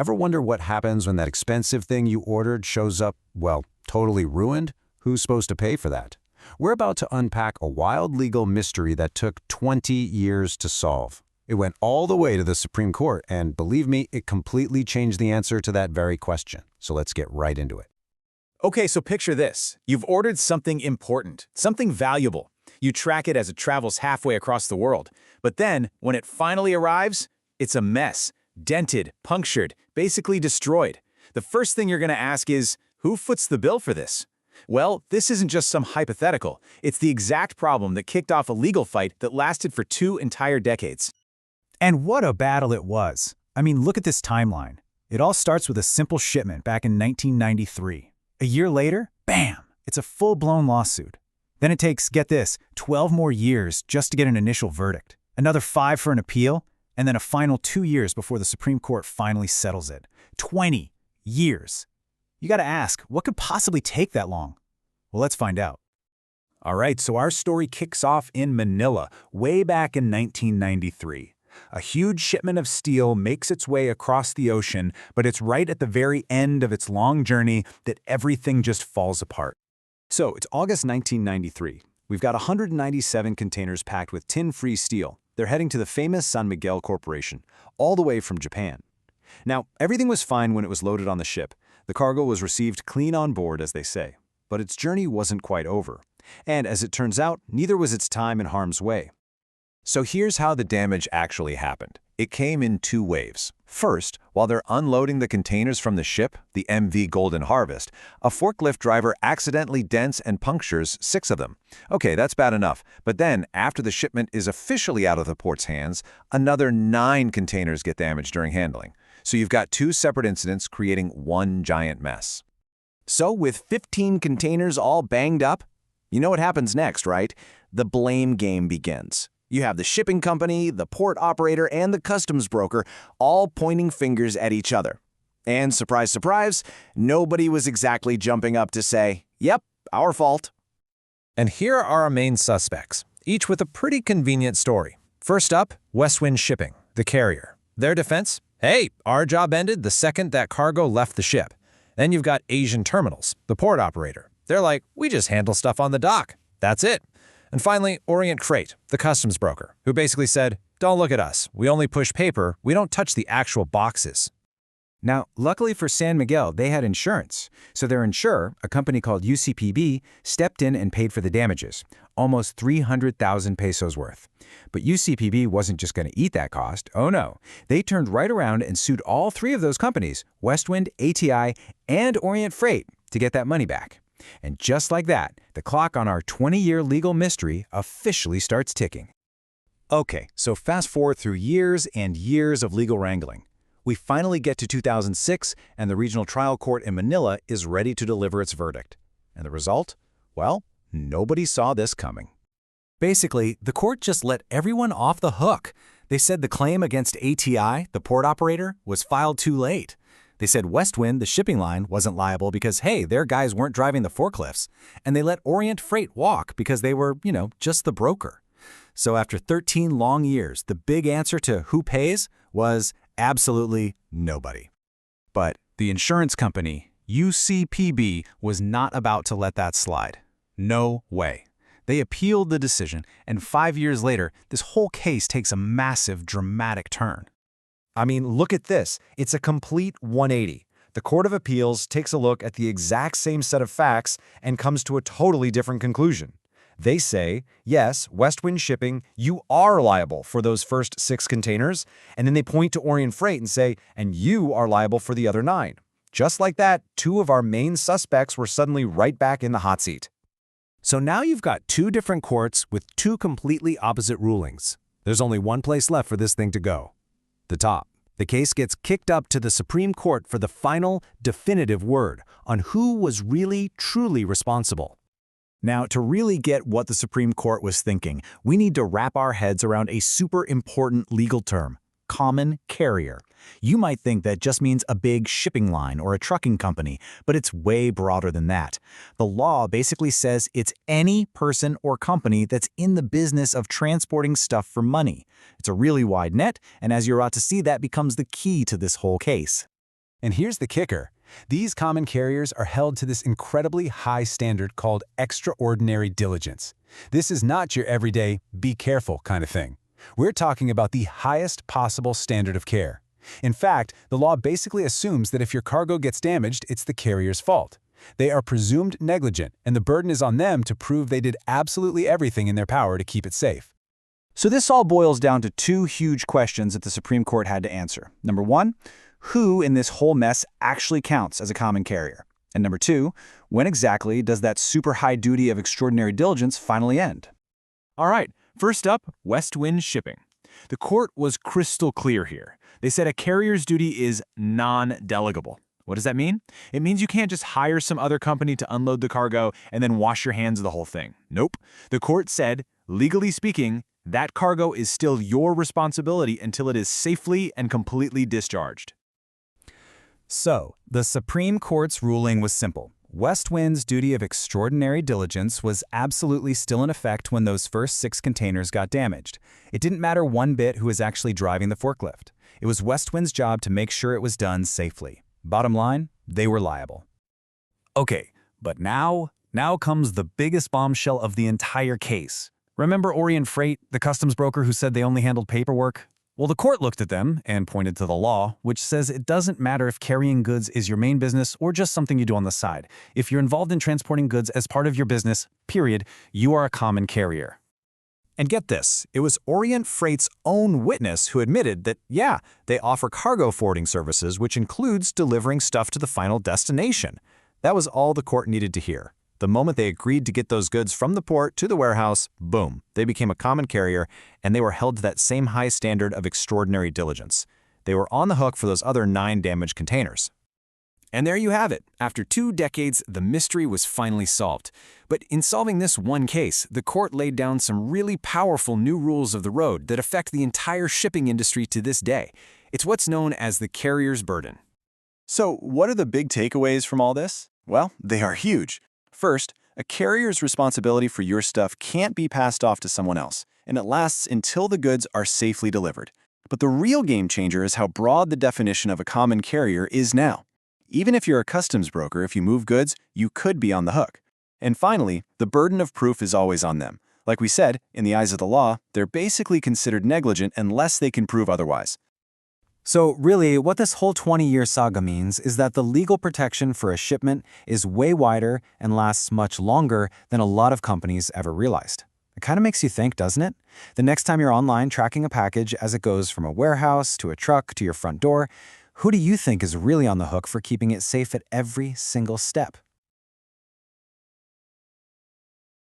Ever wonder what happens when that expensive thing you ordered shows up, well, totally ruined? Who's supposed to pay for that? We're about to unpack a wild legal mystery that took 20 years to solve. It went all the way to the Supreme Court, and believe me, it completely changed the answer to that very question. So let's get right into it. Okay, so picture this. You've ordered something important, something valuable. You track it as it travels halfway across the world. But then, when it finally arrives, it's a mess. Dented, punctured, basically destroyed. The first thing you're going to ask is, who foots the bill for this? Well, this isn't just some hypothetical. It's the exact problem that kicked off a legal fight that lasted for 2 entire decades. And what a battle it was. I mean, look at this timeline. It all starts with a simple shipment back in 1993. A year later, bam, it's a full-blown lawsuit. Then it takes, get this, 12 more years just to get an initial verdict, another 5 for an appeal, and then a final 2 years before the Supreme Court finally settles it. 20 years. You gotta ask, what could possibly take that long? Well, let's find out. All right, so our story kicks off in Manila, way back in 1993. A huge shipment of steel makes its way across the ocean, but it's right at the very end of its long journey that everything just falls apart. So, it's August 1993. We've got 197 containers packed with tin-free steel. They're heading to the famous San Miguel Corporation, all the way from Japan. Now, everything was fine when it was loaded on the ship. The cargo was received clean on board, as they say. But its journey wasn't quite over. And as it turns out, neither was its time in harm's way. So here's how the damage actually happened. It came in 2 waves. First, while they're unloading the containers from the ship, the MV Golden Harvest, a forklift driver accidentally dents and punctures 6 of them. Okay, that's bad enough. But then, after the shipment is officially out of the port's hands, another 9 containers get damaged during handling. So you've got 2 separate incidents creating one giant mess. So with 15 containers all banged up, you know what happens next, right? The blame game begins. You have the shipping company, the port operator, and the customs broker all pointing fingers at each other. And surprise, surprise, nobody was exactly jumping up to say, yep, our fault. And here are our main suspects, each with a pretty convenient story. First up, Westwind Shipping, the carrier. Their defense? Hey, our job ended the second that cargo left the ship. Then you've got Asian Terminals, the port operator. They're like, we just handle stuff on the dock. That's it. And finally, Orient Freight, the customs broker, who basically said, don't look at us. We only push paper. We don't touch the actual boxes. Now, luckily for San Miguel, they had insurance. So their insurer, a company called UCPB, stepped in and paid for the damages, almost 300,000 pesos worth. But UCPB wasn't just going to eat that cost. Oh no. They turned right around and sued all 3 of those companies, Westwind, ATI, and Orient Freight, to get that money back. And just like that, the clock on our 20-year legal mystery officially starts ticking. Okay, so fast forward through years and years of legal wrangling. We finally get to 2006, and the regional trial court in Manila is ready to deliver its verdict. And the result? Well, nobody saw this coming. Basically, the court just let everyone off the hook. They said the claim against ATI, the port operator, was filed too late. They said Westwind, the shipping line, wasn't liable because, hey, their guys weren't driving the forklifts. And they let Orient Freight walk because they were, just the broker. So after 13 long years, the big answer to who pays was absolutely nobody. But the insurance company, UCPB, was not about to let that slide. No way. They appealed the decision, and 5 years later, this whole case takes a massive, dramatic turn. I mean, look at this. It's a complete 180. The Court of Appeals takes a look at the exact same set of facts and comes to a totally different conclusion. They say, yes, Westwind Shipping, you are liable for those first 6 containers, and then they point to Orient Freight and say, and you are liable for the other 9. Just like that, 2 of our main suspects were suddenly right back in the hot seat. So now you've got 2 different courts with 2 completely opposite rulings. There's only one place left for this thing to go. The top. The case gets kicked up to the Supreme Court for the final, definitive word on who was really, truly responsible. Now, to really get what the Supreme Court was thinking, we need to wrap our heads around a super important legal term, common carrier. You might think that just means a big shipping line or a trucking company, but it's way broader than that. The law basically says it's any person or company that's in the business of transporting stuff for money. It's a really wide net, and as you're about to see, that becomes the key to this whole case. And here's the kicker. These common carriers are held to this incredibly high standard called extraordinary diligence. This is not your everyday, be careful kind of thing. We're talking about the highest possible standard of care. In fact, the law basically assumes that if your cargo gets damaged, it's the carrier's fault. They are presumed negligent, and the burden is on them to prove they did absolutely everything in their power to keep it safe. So this all boils down to two huge questions that the Supreme Court had to answer. Number one, who in this whole mess actually counts as a common carrier? And number two, when exactly does that super high duty of extraordinary diligence finally end? All right, first up, Westwind Shipping. The court was crystal clear here. They said a carrier's duty is non-delegable. What does that mean? It means you can't just hire some other company to unload the cargo and then wash your hands of the whole thing. Nope. The court said, legally speaking, that cargo is still your responsibility until it is safely and completely discharged. So, the Supreme Court's ruling was simple. Westwind's duty of extraordinary diligence was absolutely still in effect when those first 6 containers got damaged. It didn't matter one bit who was actually driving the forklift. It was Westwind's job to make sure it was done safely. Bottom line, they were liable. Okay, but now comes the biggest bombshell of the entire case. Remember Orient Freight, the customs broker who said they only handled paperwork? Well, the court looked at them and pointed to the law, which says it doesn't matter if carrying goods is your main business or just something you do on the side. If you're involved in transporting goods as part of your business, period, you are a common carrier. And get this, it was Orient Freight's own witness who admitted that, yeah, they offer cargo forwarding services, which includes delivering stuff to the final destination. That was all the court needed to hear. The moment they agreed to get those goods from the port to the warehouse, boom, they became a common carrier, and they were held to that same high standard of extraordinary diligence. They were on the hook for those other 9 damaged containers. And there you have it. After 2 decades, the mystery was finally solved. But in solving this one case, the court laid down some really powerful new rules of the road that affect the entire shipping industry to this day. It's what's known as the carrier's burden. So what are the big takeaways from all this? Well, they are huge. First, a carrier's responsibility for your stuff can't be passed off to someone else, and it lasts until the goods are safely delivered. But the real game changer is how broad the definition of a common carrier is now. Even if you're a customs broker, if you move goods, you could be on the hook. And finally, the burden of proof is always on them. Like we said, in the eyes of the law, they're basically considered negligent unless they can prove otherwise. So really, what this whole 20-year saga means is that the legal protection for a shipment is way wider and lasts much longer than a lot of companies ever realized. It kind of makes you think, doesn't it? The next time you're online tracking a package as it goes from a warehouse to a truck to your front door, who do you think is really on the hook for keeping it safe at every single step?